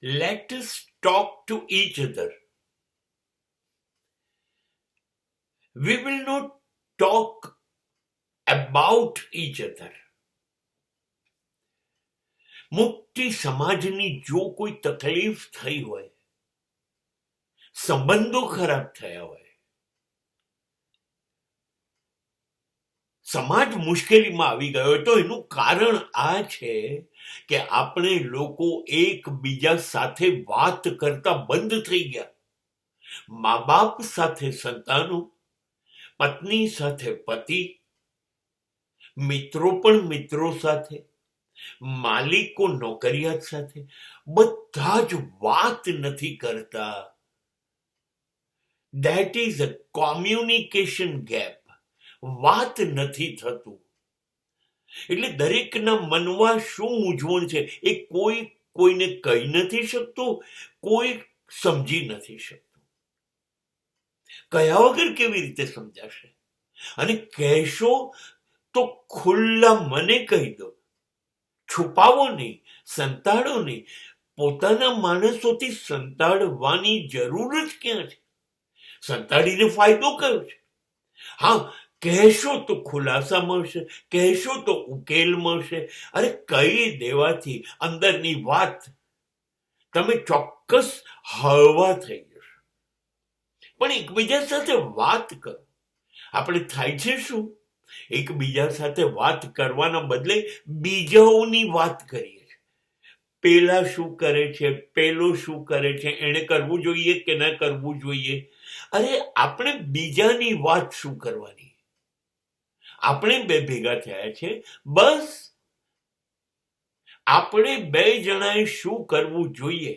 Let us talk to each other. We will not talk about each other. મુક્તિ સમાજની જો કોઈ તકલીફ થઈ હોય, સંબંધો ખરાબ થયા હોય, સમાજ મુશ્કેલીમાં આવી ગયો હોય, તો એનું કારણ આ છે કે આપણે લોકો એકબીજા સાથે વાત કરતા બંધ થઈ ગયા. મા બાપ સાથે સંતાનો, પત્ની સાથે પતિ, મિત્રો પણ મિત્રો સાથે, માલિકો નોકરિયાત સાથે, બધા જ વાત નથી કરતા. That is a communication gap. વાત નથી થતું. એટલે દરેકના મનમાં શું મૂંઝવણ છે એ કોઈને કહી નથી શકતું, કોઈ સમજી નથી શકતું. કયા વગર કેવી રીતે સમજાશે? અને કહેશો તો ખુલ્લા મને કહી દો, છુપાવો નહીં, સંતાડો નહીં. પોતાના માણસોથી સંતાડવાની જરૂર જ ક્યાં છે? સંતાડીને ફાયદો કયો છે? હા, કહેશો તો ખુલાસા મળશે, કહેશો તો ઉકેલ મળશે. અરે કહી દેવાથી અંદરની વાત તમે ચોક્કસ હળવા થઈ જશો. પણ એકબીજા સાથે વાત કરો. આપણે થાય છે શું? એકબીજા સાથે વાત કરવાના બદલે બીજાઓની વાત કરીએ છીએ. પેલા શું કરે છે, પેલો શું કરે છે, એને કરવું જોઈએ કે ના કરવું જોઈએ. અરે આપણે બીજાની વાત શું કરવાની? આપણે બે ભેગા થયા છે, બસ આપણે બે જણાએ શું કરવું જોઈએ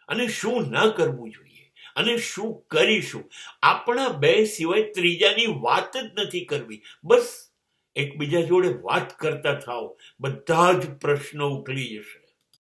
અને શું ના કરવું જોઈએ અને શું કરીશું, આપણા બે સિવાય ત્રીજાની વાત જ નથી કરવી. બસ એકબીજા જોડે વાત કરતા થાઓ, બધા જ પ્રશ્નો ઉકલી જશે.